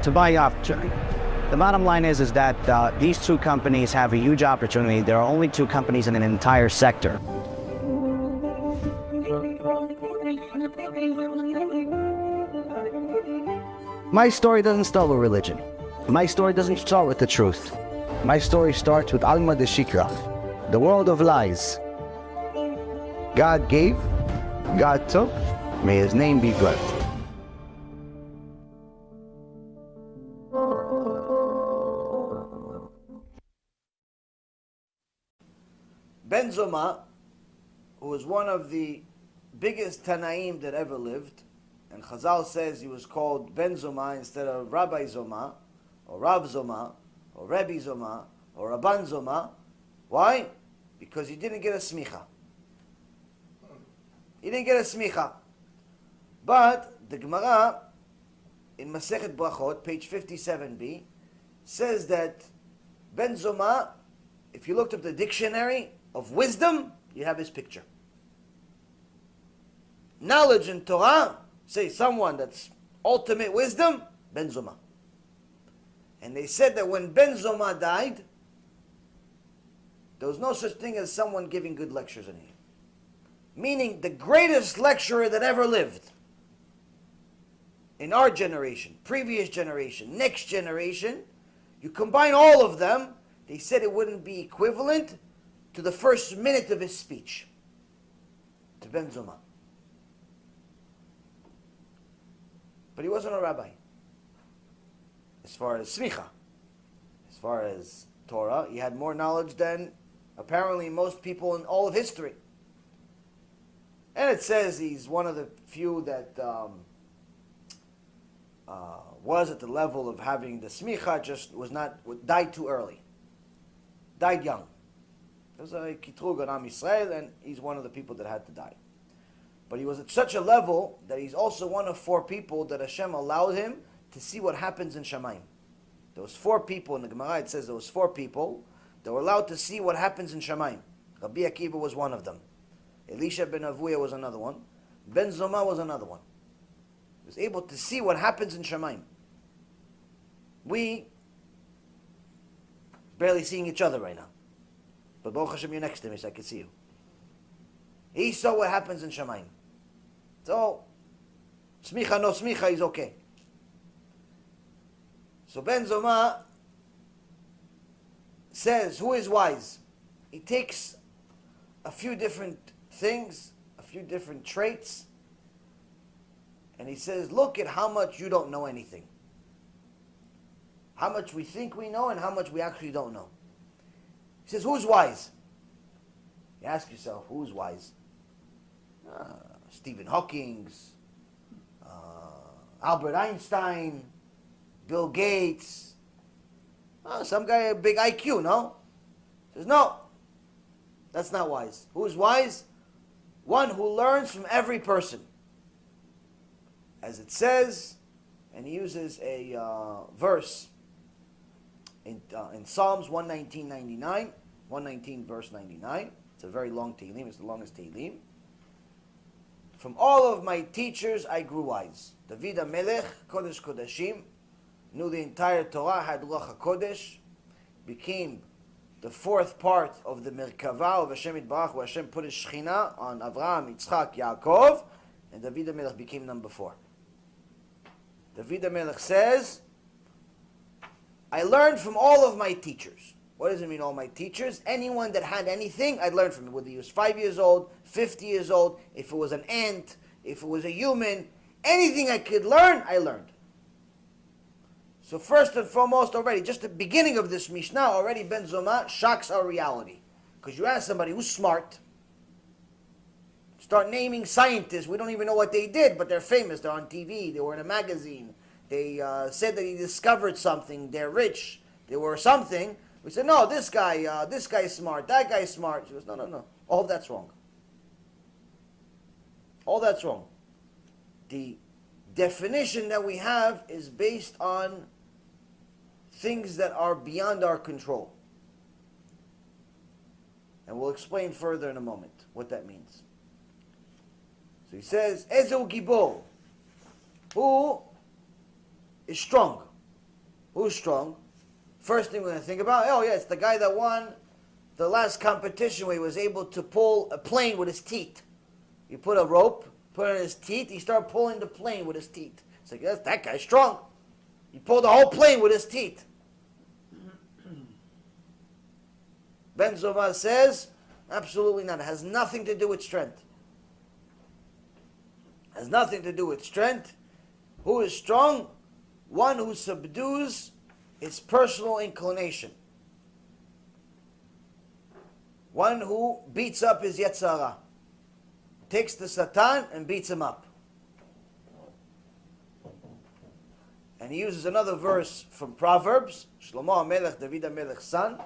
to buy opportunity. The bottom line is that these two companies have a huge opportunity. There are only two companies in an entire sector. My story doesn't start with religion. My story doesn't start with the truth. My story starts with Alma de Shikra, the world of lies. God gave, God took, may his name be blessed. Ben Zommah, who was one of the biggest Tanaim that ever lived, and Chazal says he was called Ben Zommah instead of Rabbi Zommah, or Rav Zommah, or Rabbi Zommah, or Rabban Zommah. Why? Because he didn't get a smicha. He didn't get a smicha. But the Gemara in Masechet Brachot, page 57b, says that Ben Zommah, if you looked up the dictionary of wisdom, you have his picture. Knowledge in Torah, say someone that's ultimate wisdom, Ben Zommah. And they said that when Ben Zommah died, there was no such thing as someone giving good lectures in here. Meaning the greatest lecturer that ever lived in our generation, previous generation, next generation, you combine all of them, they said it wouldn't be equivalent to the first minute of his speech, to Ben Zommah. But he wasn't a rabbi. As far as smicha, as far as Torah, he had more knowledge than apparently most people in all of history. And it says he's one of the few that was at the level of having the smicha, just died too early. Died young. There was a kitrug on Am Yisrael, and he's one of the people that had to die. But he was at such a level that he's also one of 4 people that Hashem allowed him to see what happens in Shamayim. There was 4 people, in the Gemara it says there was 4 people that were allowed to see what happens in Shamayim. Rabbi Akiva was one of them. Elisha ben Avuya was another one. Ben Zommah was another one. He was able to see what happens in Shamayim. We barely seeing each other right now. But Baruch Hashem, you're next to me, so I can see you. He saw what happens in Shamayim. So, smicha, no smicha, he's okay. So Ben Zommah says, who is wise? He takes a few different things, a few different traits, and he says, look at how much you don't know anything. How much we think we know and how much we actually don't know. He says, who's wise? You ask yourself, who's wise? Stephen Hawking, Albert Einstein, Bill Gates, some guy, a big IQ, no? He says, no, that's not wise. Who's wise? One who learns from every person. As it says, and he uses a verse in Psalms 119 verse 99. It's a very long Tehillim, it's the longest Tehillim. From all of my teachers I grew wise. David HaMelech, Kodesh Kodashim, knew the entire Torah, had Ruach HaKodesh, became the 4th part of the Merkava of Hashem Yitbarach, where Hashem put his Shechina on Avraham, Yitzchak, Yaakov, and David HaMelech became number 4. David HaMelech says, I learned from all of my teachers. What does it mean, all my teachers? Anyone that had anything, I'd learn from him. Whether he was 5 years old, 50 years old, if it was an ant, if it was a human, anything I could learn, I learned. So first and foremost already, just the beginning of this Mishnah, already Ben Zommah shocks our reality. Because you ask somebody who's smart, start naming scientists, we don't even know what they did, but they're famous, they're on TV, they were in a magazine, they said that he discovered something, they're rich, they were something. We said, no, this guy's smart, that guy's smart. She goes, no. All that's wrong. All that's wrong. The definition that we have is based on things that are beyond our control. And we'll explain further in a moment what that means. So he says, Ezel Gibor, who is strong. Who's strong? First thing we're going to think about, oh yeah, it's the guy that won the last competition where he was able to pull a plane with his teeth. You put a rope, put it in his teeth, he started pulling the plane with his teeth. It's like, that guy's strong. He pulled the whole plane with his teeth. Ben Zommah says, absolutely not. It has nothing to do with strength. It has nothing to do with strength. Who is strong? One who subdues his personal inclination. One who beats up his Yetzer Hara. Takes the Satan and beats him up. And he uses another verse from Proverbs, Shlomo HaMelech, David HaMelech's son,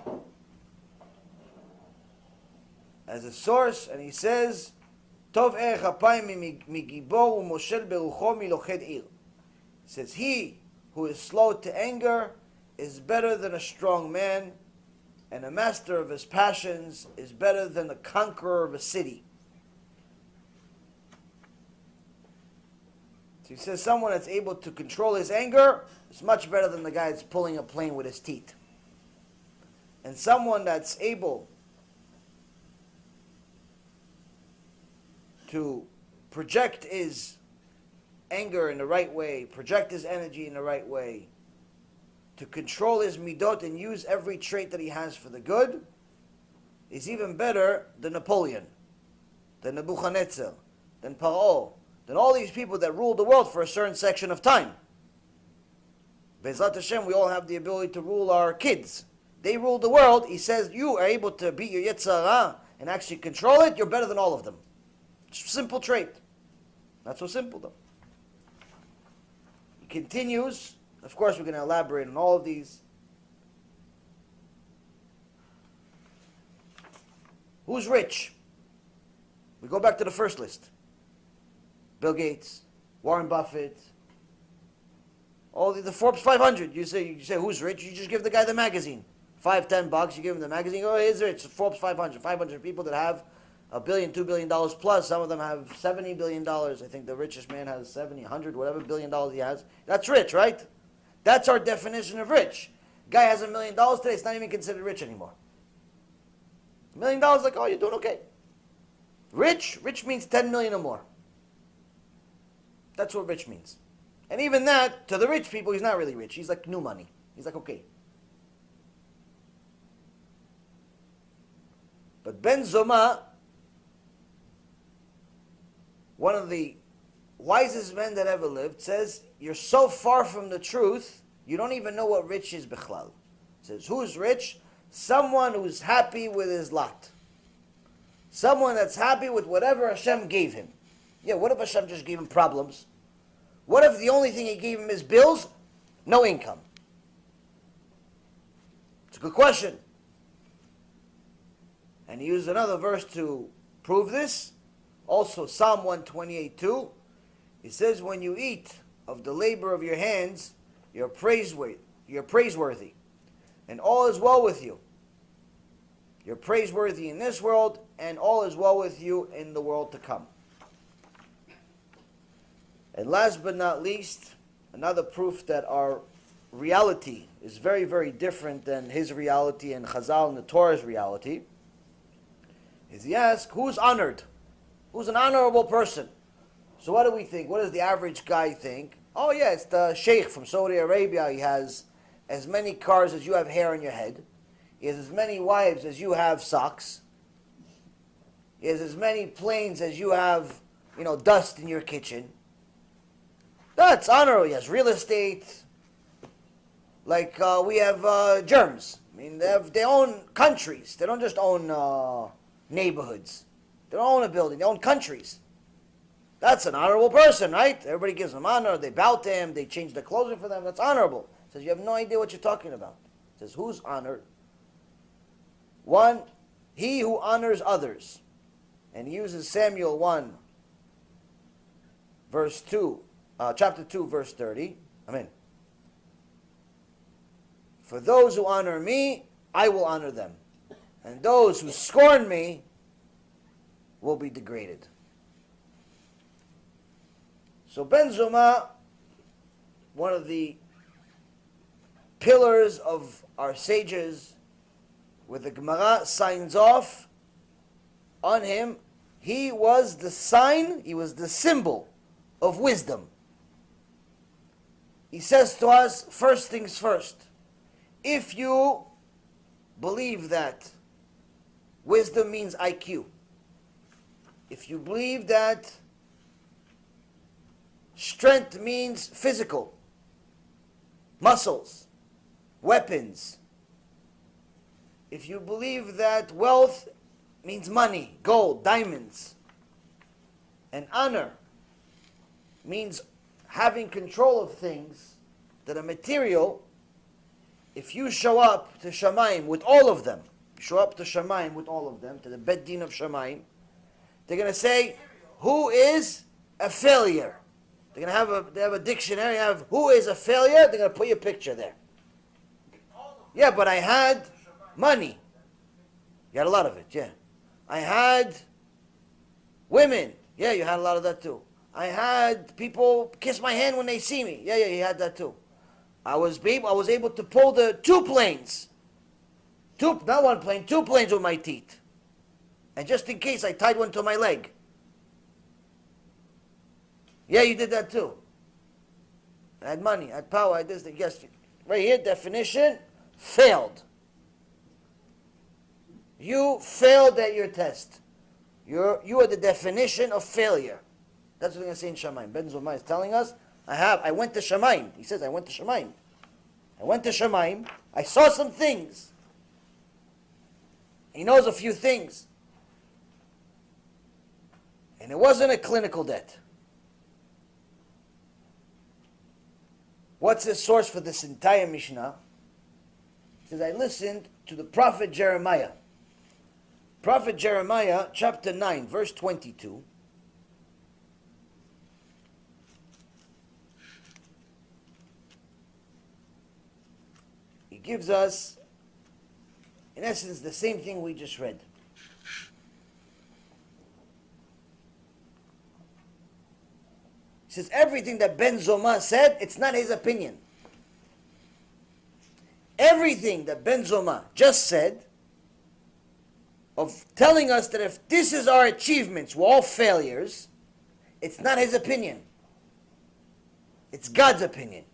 as a source, and he says, Tov erech apayim migibor u'moshel berucho miloched ir. He says, he who is slow to anger is better than a strong man, and a master of his passions is better than the conqueror of a city. So he says someone that's able to control his anger is much better than the guy that's pulling a plane with his teeth. And someone that's able to project his anger in the right way, project his energy in the right way, to control his midot and use every trait that he has for the good, is even better than Napoleon, than Nebuchadnezzar, than Paro, than all these people that ruled the world for a certain section of time. Be'ezrat Hashem, we all have the ability to rule our kids. They ruled the world. He says, you are able to beat your Yetzer Hara and actually control it, you're better than all of them. Simple trait. Not so simple though. He continues. Of course, we're going to elaborate on all of these. Who's rich? We go back to the first list. Bill Gates, Warren Buffett, all the Forbes 500. You say who's rich? You just give the guy the magazine. $5-10, you give him the magazine. Oh, he's rich. Forbes 500. 500 people that have $1 billion, $2 billion plus. Some of them have $70 billion. I think the richest man has 70, 100, whatever billion dollars he has. That's rich, right? That's our definition of rich. Guy has $1 million today, it's not even considered rich anymore. $1 million, like, oh, you're doing okay. Rich means 10 million or more. That's what rich means. And even that, to the rich people, he's not really rich. He's like new money. He's like, okay. But Ben Zommah, one of the wisest men that ever lived, says, you're so far from the truth, you don't even know what rich is bichlal. Says, who's rich? Someone who's happy with his lot. Someone that's happy with whatever Hashem gave him. Yeah, what if Hashem just gave him problems? What if the only thing he gave him is bills? No income. It's a good question. And he used another verse to prove this. Also, Psalm 128:2. It says, when you eat of the labor of your hands, you're praiseworthy, and all is well with you. You're praiseworthy in this world, and all is well with you in the world to come. And last but not least, another proof that our reality is very, very different than his reality and Chazal and the Torah's reality, is he asks, who's honored? Who's an honorable person? So what do we think? What does the average guy think? Oh yeah, it's the sheikh from Saudi Arabia. He has as many cars as you have hair on your head. He has as many wives as you have socks. He has as many planes as you have, dust in your kitchen. That's honorable. He has real estate. Like we have Germs. I mean, they own countries. They don't just own neighborhoods. They don't own a building. They own countries. That's an honorable person, right? Everybody gives him honor. They bow to him. They change their clothing for them. That's honorable. It says, you have no idea what you're talking about. It says, who's honored? One, he who honors others. And he uses Samuel 1, verse 2, chapter 2, verse 30. Amen. For those who honor me, I will honor them. And those who scorn me will be degraded. So Ben Zommah, one of the pillars of our sages, where the Gemara signs off on him, he was the sign, he was the symbol of wisdom. He says to us, first things first, if you believe that wisdom means IQ, if you believe that strength means physical, muscles, weapons, if you believe that wealth means money, gold, diamonds, and honor means having control of things that are material, if you show up to Shamayim with all of them, to the Bet Din of Shamayim, they're going to say, who is a failure? They're going to have a dictionary, have who is a failure, they're going to put your picture there. Yeah, but I had money. You had a lot of it, yeah. I had women. Yeah, you had a lot of that too. I had people kiss my hand when they see me. Yeah, you had that too. I was able to pull the two planes. Not one plane, two planes with my teeth. And just in case, I tied one to my leg. Yeah, you did that too. I had money, I had power, I had this, yes. Right here, definition, failed. You failed at your test. You are the definition of failure. That's what they're going to say in Shamayim. Ben Zommah is telling us, I went to Shamayim. He says, I went to Shamayim. I went to Shamayim. I saw some things. He knows a few things. And it wasn't a clinical debt. What's the source for this entire Mishnah? He says, I listened to the prophet Jeremiah. Prophet Jeremiah, chapter 9, verse 22. He gives us, in essence, the same thing we just read. He says, everything that Ben Zommah said, it's not his opinion. Everything that Ben Zommah just said, of telling us that if this is our achievements, we're all failures, it's not his opinion. It's God's opinion.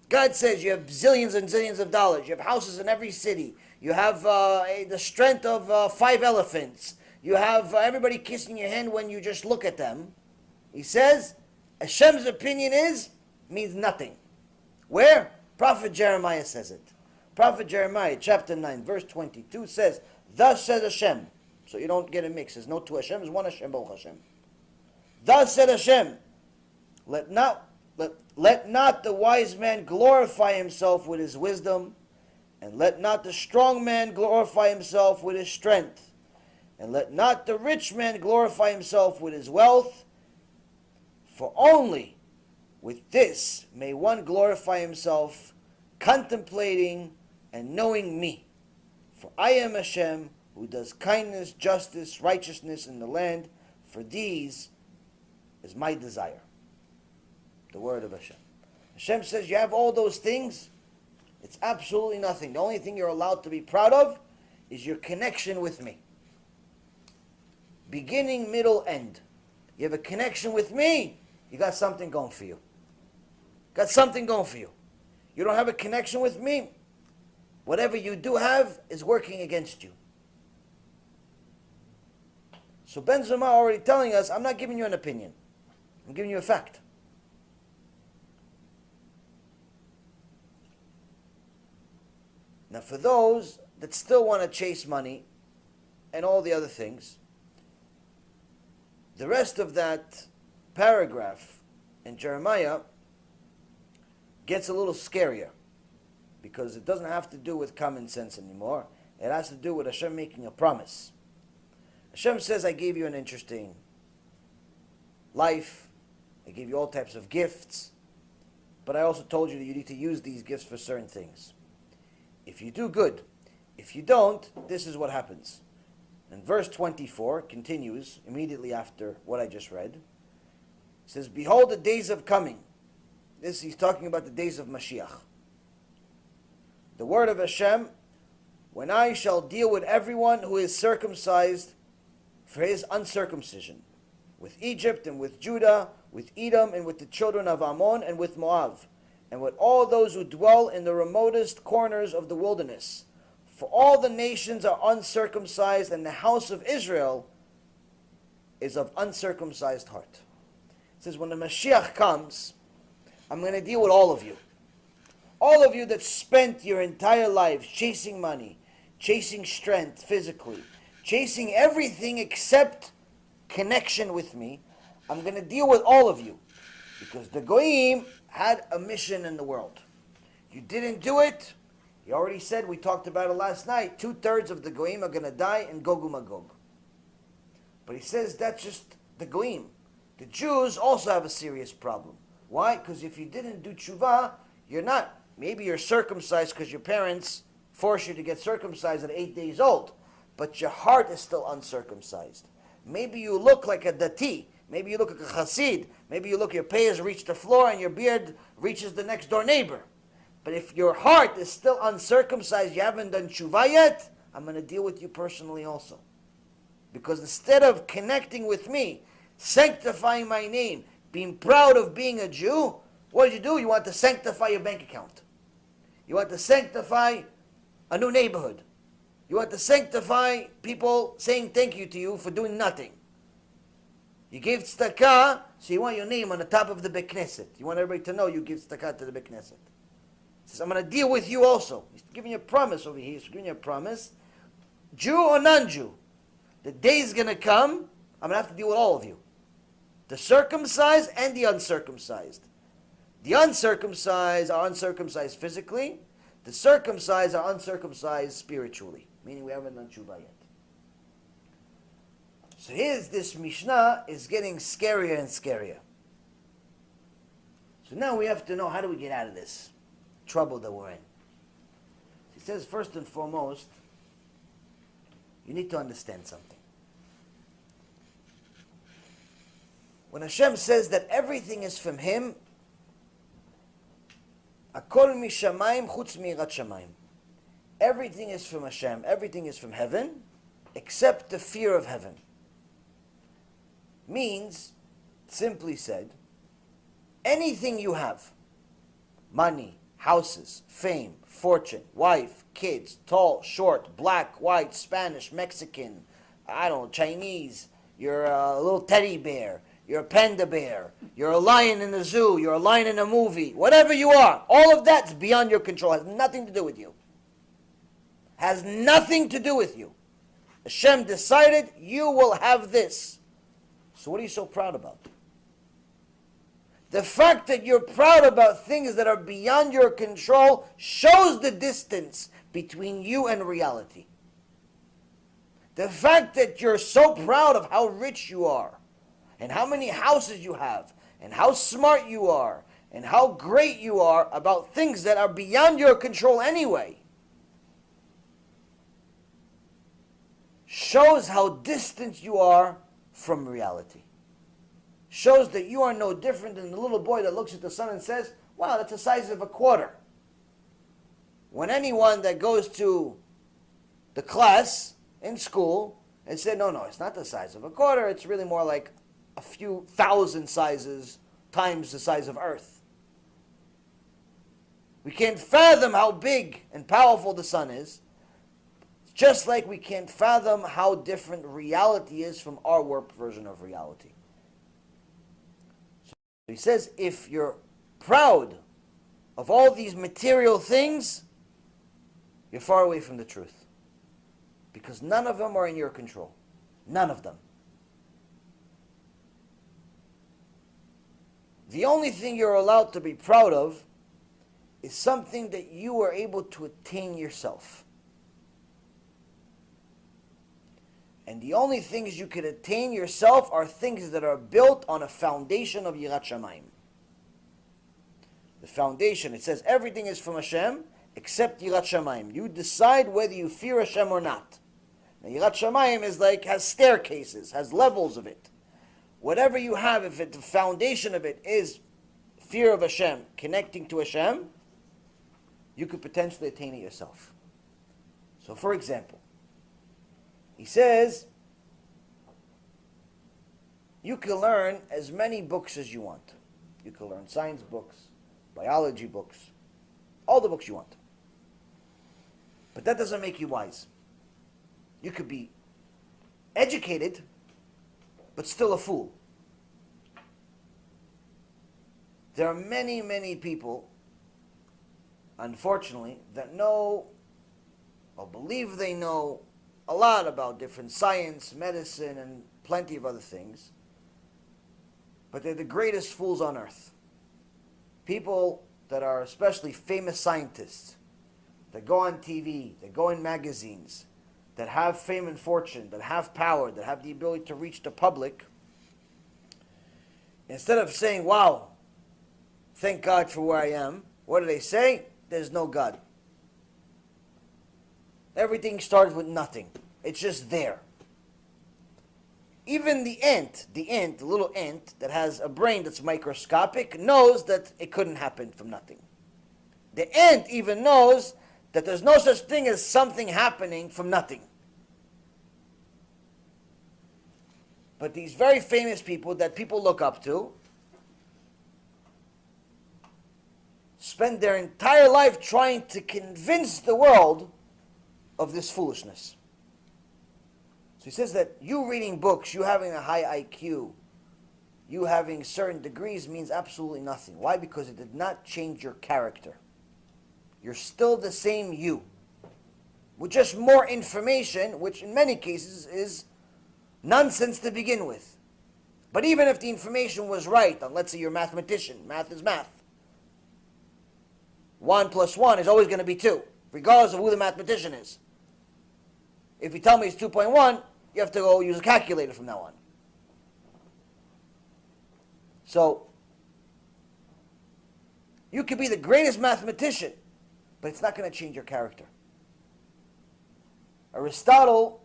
God says you have zillions and zillions of dollars. You have houses in every city. You have the strength of 5 elephants. You have everybody kissing your hand when you just look at them. He says, Hashem's opinion means nothing. Where? Prophet Jeremiah says it. Prophet Jeremiah, chapter 9, verse 22 says, thus says Hashem. So you don't get a mix. There's no two Hashem. There's one Hashem, Baruch Hashem. Thus said Hashem, let not the wise man glorify himself with his wisdom, and let not the strong man glorify himself with his strength, and let not the rich man glorify himself with his wealth, for only with this may one glorify himself, contemplating and knowing me. For I am Hashem, who does kindness, justice, righteousness in the land. For these is my desire. The word of Hashem. Hashem says, you have all those things, it's absolutely nothing. The only thing you're allowed to be proud of is your connection with me. Beginning, middle, end. You have a connection with me, you got something going for you. Got something going for you. You don't have a connection with me, whatever you do have is working against you. So Ben Zommah already telling us, I'm not giving you an opinion. I'm giving you a fact. Now for those that still want to chase money and all the other things, the rest of that paragraph in Jeremiah gets a little scarier, because it doesn't have to do with common sense anymore. It has to do with Hashem making a promise. Hashem says, I gave you an interesting life. I gave you all types of gifts. But I also told you that you need to use these gifts for certain things. If you do, good. If you don't, this is what happens. And verse 24 continues immediately after what I just read. It says, behold the days of coming. He's talking about the days of Mashiach. the word of Hashem, when I shall deal with everyone who is circumcised for his uncircumcision, with Egypt and with Judah, with Edom and with the children of Ammon and with Moab, and with all those who dwell in the remotest corners of the wilderness. For all the nations are uncircumcised, and the house of Israel is of uncircumcised heart. It says, when the Mashiach comes, I'm going to deal with all of you. All of you that spent your entire lives chasing money, chasing strength physically, chasing everything except connection with me, I'm going to deal with all of you. Because the Goyim had a mission in the world. You didn't do it, he already said, we talked about it last night, 2/3 of the Goyim are going to die in Gog Magog. But he says that's just the Goyim. The Jews also have a serious problem. Why? Because if you didn't do tshuva, you're not. Maybe you're circumcised because your parents force you to get circumcised at 8 days old, but your heart is still uncircumcised. Maybe you look like a dati. Maybe you look like a chassid. Maybe you look, your payas reach the floor and your beard reaches the next door neighbor. But if your heart is still uncircumcised, you haven't done tshuva yet, I'm going to deal with you personally also. Because instead of connecting with me, sanctifying my name, being proud of being a Jew, what did you do? You want to sanctify your bank account. You want to sanctify a new neighborhood. You want to sanctify people saying thank you to you for doing nothing. You gave tzedakah, so you want your name on the top of the Beit Knesset. You want everybody to know you give tzedakah to the Beit Knesset. He says, I'm going to deal with you also. He's giving you a promise over here. He's giving you a promise. Jew or non-Jew, the day is going to come, I'm going to have to deal with all of you. The circumcised and the uncircumcised. The uncircumcised are uncircumcised physically. The circumcised are uncircumcised spiritually. Meaning we haven't done tshuva yet. So here's this Mishnah is getting scarier and scarier. So now we have to know, how do we get out of this trouble that we're in? He says, first and foremost, you need to understand something. When Hashem says that everything is from Him, Akol mishamayim chutz mi'irat shamayim. Everything is from Hashem, everything is from heaven, except the fear of heaven. Means, simply said, anything you have, money, houses, fame, fortune, wife, kids, tall, short, black, white, Spanish, Mexican, I don't know, Chinese, you're a little teddy bear, you're a panda bear, you're a lion in the zoo, you're a lion in a movie, whatever you are, all of that's beyond your control, has nothing to do with you. Has nothing to do with you. Hashem decided you will have this. So what are you so proud about? The fact that you're proud about things that are beyond your control shows the distance between you and reality. The fact that you're so proud of how rich you are, and how many houses you have, and how smart you are, and how great you are about things that are beyond your control anyway, shows how distant you are from reality. Shows that you are no different than the little boy that looks at the sun and says, wow, that's the size of a quarter. When anyone that goes to the class in school and said, no, it's not the size of a quarter, it's really more like a few thousand sizes times the size of Earth. We can't fathom how big and powerful the sun is, just like we can't fathom how different reality is from our warped version of reality. So he says, if you're proud of all these material things, you're far away from the truth. Because none of them are in your control. None of them. The only thing you're allowed to be proud of is something that you were able to attain yourself. And the only things you can attain yourself are things that are built on a foundation of Yirat Shamayim. The foundation, it says everything is from Hashem except Yirat Shamayim. You decide whether you fear Hashem or not. Now Yirat Shamayim is like, has staircases, has levels of it. Whatever you have, if the foundation of it is fear of Hashem, connecting to Hashem, you could potentially attain it yourself. So for example, he says, you can learn as many books as you want. You can learn science books, biology books, all the books you want. But that doesn't make you wise. You could be educated, but still a fool. There are many, many people, unfortunately, that know or believe they know a lot about different science, medicine, and plenty of other things, but they're the greatest fools on earth. People that are especially famous scientists, that go on TV, that go in magazines, that have fame and fortune, that have power, that have the ability to reach the public, instead of saying, wow, thank God for where I am, what do they say? There's no God. Everything starts with nothing. It's just there. Even the ant, the little ant that has a brain that's microscopic, knows that it couldn't happen from nothing. The ant even knows that there's no such thing as something happening from nothing. But these very famous people that people look up to spend their entire life trying to convince the world of this foolishness. So he says that you reading books, you having a high IQ, you having certain degrees means absolutely nothing. Why? Because it did not change your character. You're still the same you, with just more information, which in many cases is nonsense to begin with. But even if the information was right, and let's say you're a mathematician, math is math. 1 plus 1 is always going to be 2, regardless of who the mathematician is. If you tell me it's 2.1, you have to go use a calculator from now on. So, you could be the greatest mathematician, but it's not going to change your character. Aristotle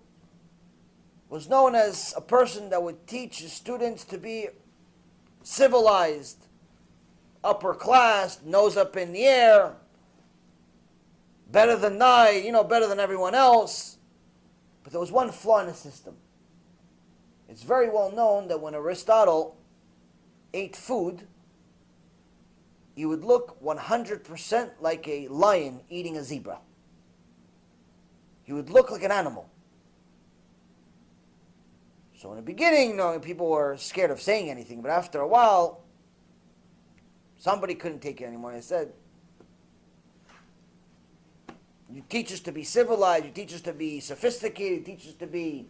was known as a person that would teach his students to be civilized, upper class, nose up in the air, better than I, better than everyone else. But there was one flaw in the system. It's very well known that when Aristotle ate food, he would look 100% like a lion eating a zebra. He would look like an animal. So in the beginning, people were scared of saying anything, but after a while, somebody couldn't take it anymore. They said, you teach us to be civilized, you teach us to be sophisticated, you teach us to be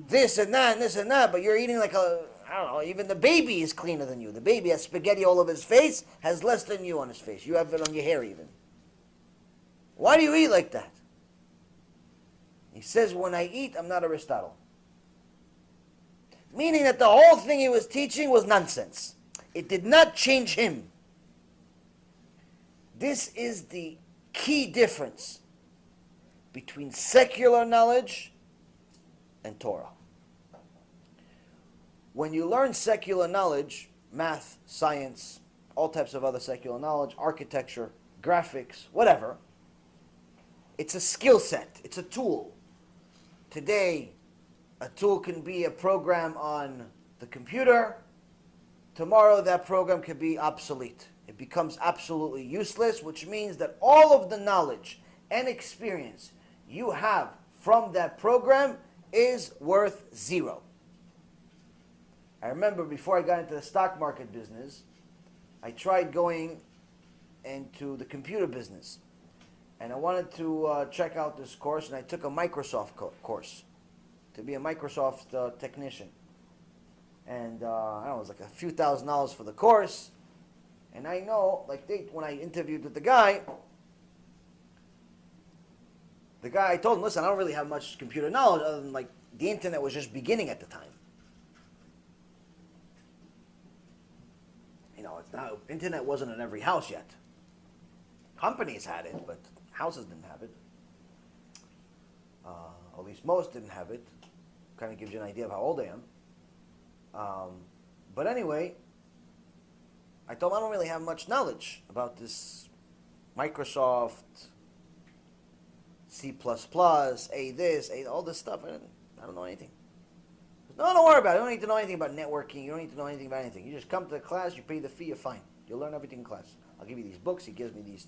this and that and this and that, but you're eating like I don't know, even the baby is cleaner than you. The baby has spaghetti all over his face, has less than you on his face. You have it on your hair even. Why do you eat like that? He says, when I eat, I'm not Aristotle. Meaning that the whole thing he was teaching was nonsense. It did not change him. This is the key difference between secular knowledge and Torah. When you learn secular knowledge, math, science, all types of other secular knowledge, architecture, graphics, whatever, it's a skill set, it's a tool. Today, a tool can be a program on the computer. Tomorrow, that program could be obsolete. It becomes absolutely useless, which means that all of the knowledge and experience you have from that program is worth zero. I remember before I got into the stock market business, I tried going into the computer business. And I wanted to check out this course, and I took a Microsoft course to be a Microsoft technician. And I don't know, it was like a few $1,000s for the course. And I know, when I interviewed with the guy, I told him, listen, I don't really have much computer knowledge other than the internet was just beginning at the time. Internet wasn't in every house yet. Companies had it, but houses didn't have it. At least most didn't have it. Kind of gives you an idea of how old I am. But anyway, I told him I don't really have much knowledge about this Microsoft, C++, A this, A all this stuff. I don't know anything. No, don't worry about it. You don't need to know anything about networking. You don't need to know anything about anything. You just come to the class, you pay the fee, you're fine. You'll learn everything in class. I'll give you these books. He gives me these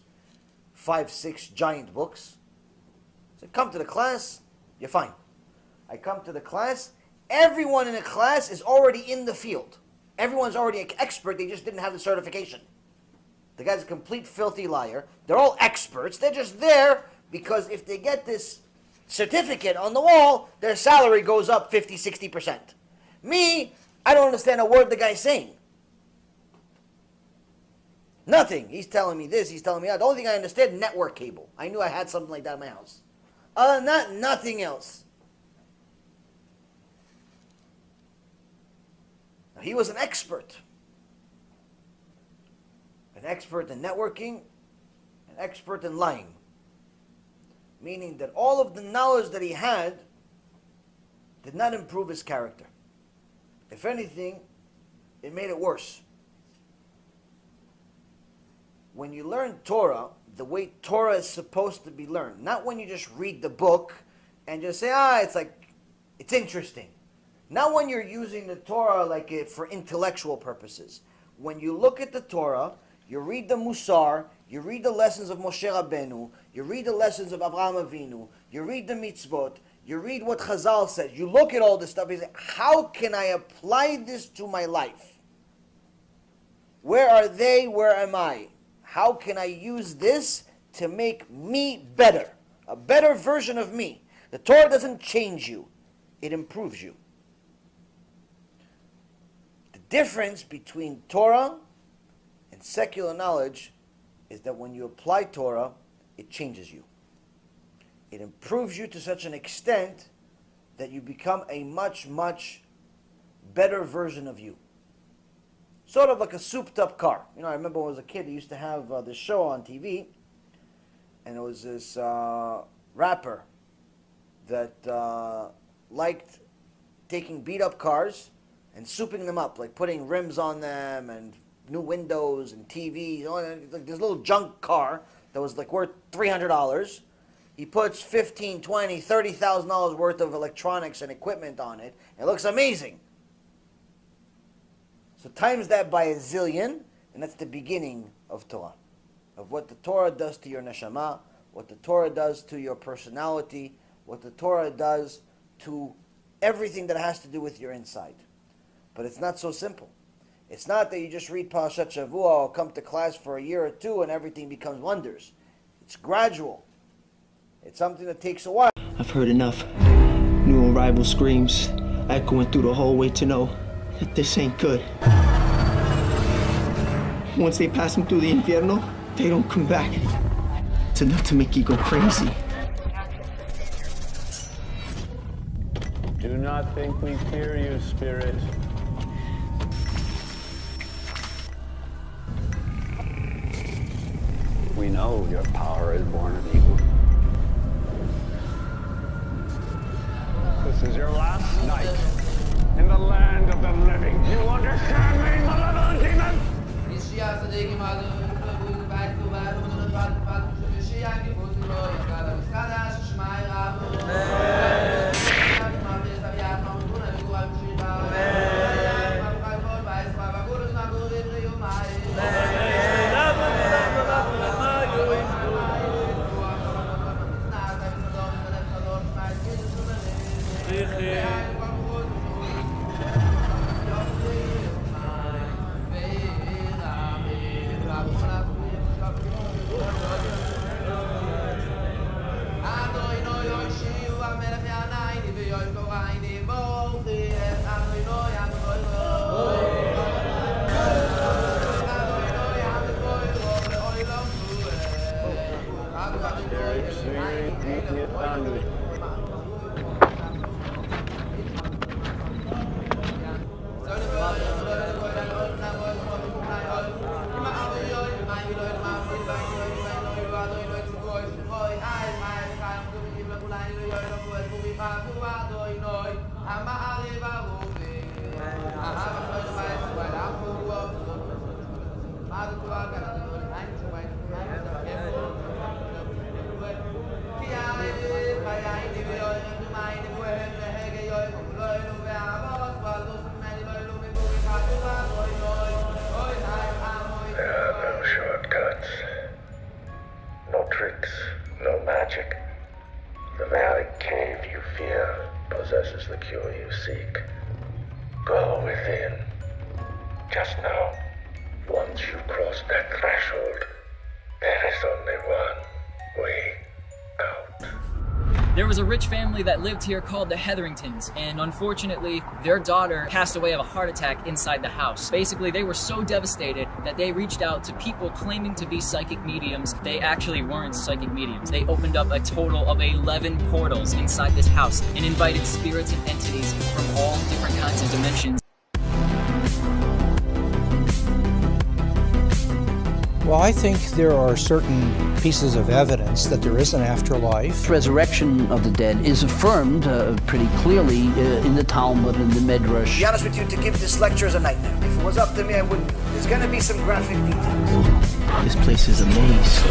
5, 6 giant books. So come to the class, you're fine. I come to the class, everyone in the class is already in the field. Everyone's already an expert, they just didn't have the certification. The guy's a complete filthy liar. They're all experts. They're just there because if they get this certificate on the wall, their salary goes up 50, 60%. Me, I don't understand a word the guy's saying. Nothing. He's telling me this, he's telling me that. The only thing I understand, network cable. I knew I had something like that in my house. Other than that, nothing else. Now, he was an expert. An expert in networking, an expert in lying. Meaning that all of the knowledge that he had did not improve his character. If anything, it made it worse. When you learn Torah, the way Torah is supposed to be learned, not when you just read the book and just say, it's interesting. Not when you're using the Torah for intellectual purposes. When you look at the Torah, you read the Musar, you read the lessons of Moshe Rabbeinu, you read the lessons of Avraham Avinu, you read the mitzvot, you read what Chazal says, you look at all this stuff, you say, how can I apply this to my life? Where are they? Where am I? How can I use this to make me better? A better version of me. The Torah doesn't change you, it improves you. The difference between Torah and secular knowledge is that when you apply Torah, it changes you. It improves you to such an extent that you become a much, much better version of you. Sort of like a souped-up car. I remember when I was a kid, I used to have this show on TV, and it was this rapper that liked taking beat-up cars and souping them up, like putting rims on them and new windows and TVs, like this little junk car that was worth $300. He puts $15,000, $20,000, $30,000 worth of electronics and equipment on it. It looks amazing. So times that by a zillion, and that's the beginning of Torah. Of what the Torah does to your neshama, what the Torah does to your personality, what the Torah does to everything that has to do with your inside. But it's not so simple. It's not that you just read Parashat Shavua or come to class for a year or two and everything becomes wonders. It's gradual. It's something that takes a while. I've heard enough. New arrival screams echoing through the hallway to know that this ain't good. Once they pass me through the infierno, they don't come back. It's enough to make you go crazy. Do not think we fear you, Spirit. We know your power is born of evil. This is your last night in the land of the living. You understand me, malevolent demons? The valley cave you fear possesses the cure you seek. Go within. Just know, once you've crossed that threshold, there is only one way out. There was a rich family that lived here called the Hetheringtons, and unfortunately, their daughter passed away of a heart attack inside the house. Basically, they were so devastated that they reached out to people claiming to be psychic mediums. They actually weren't psychic mediums. They opened up a total of 11 portals inside this house and invited spirits and entities from all different kinds of dimensions. Well, I think there are certain pieces of evidence that there is an afterlife. Resurrection of the dead is affirmed pretty clearly in the Talmud and the Midrash. To be honest with you, to give this lecture is a nightmare. If it was up to me, I wouldn't do it. There's going to be some graphic details. This place is a maze.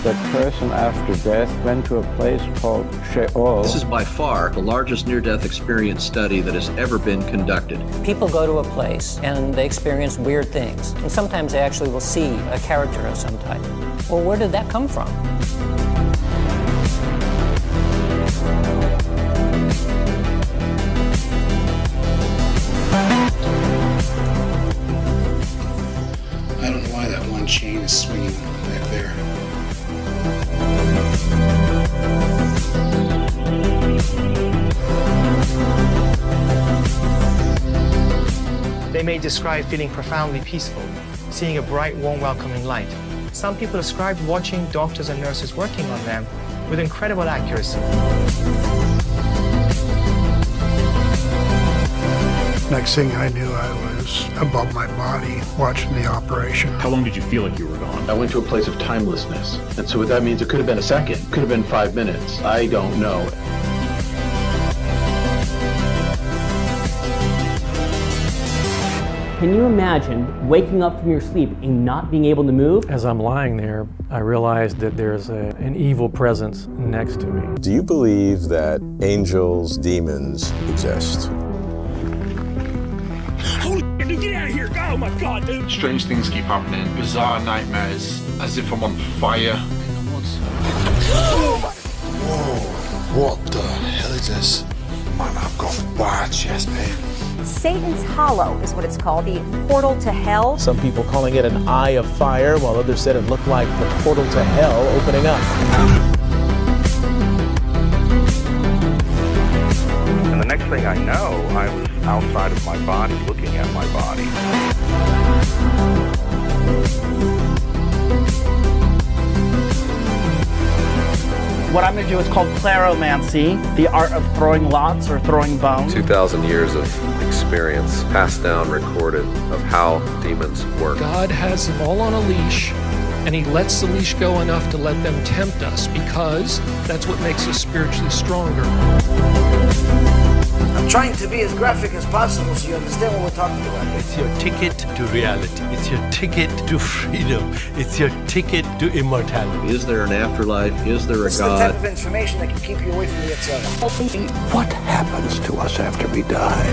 The person after death went to a place called Sheol. This is by far the largest near-death experience study that has ever been conducted. People go to a place and they experience weird things. And sometimes they actually will see a character of some type. Well, where did that come from? I don't know why that one chain is swinging back there. They may describe feeling profoundly peaceful, seeing a bright, warm, welcoming light. Some people describe watching doctors and nurses working on them with incredible accuracy. Next thing I knew, I was above my body watching the operation. How long did you feel like you were gone? I went to a place of timelessness. And so what that means, it could have been a second, could have been 5 minutes. I don't know. Can you imagine waking up from your sleep and not being able to move? As I'm lying there, I realized that there's an evil presence next to me. Do you believe that angels, demons exist? Holy shit, dude, get out of here! Oh my god, dude! Strange things keep happening. Bizarre nightmares, as if I'm on fire. Whoa, what the hell is this? Man, I've got bad chest pain. Satan's Hollow is what it's called, the portal to hell. Some people calling it an eye of fire, while others said it looked like the portal to hell opening up. And the next thing I know, I was outside of my body, looking at my body. What I'm going to do is called claromancy, the art of throwing lots or throwing bones. 2,000 years of experience, passed down, recorded, of how demons work. God has them all on a leash, and he lets the leash go enough to let them tempt us, because that's what makes us spiritually stronger. I'm trying to be as graphic as possible so you understand what we're talking about. It's your ticket to reality. It's your ticket to freedom. It's your ticket to immortality. Is there an afterlife? Is there a God? It's the type of information that can keep you away from the Yetzirah. What happens to us after we die?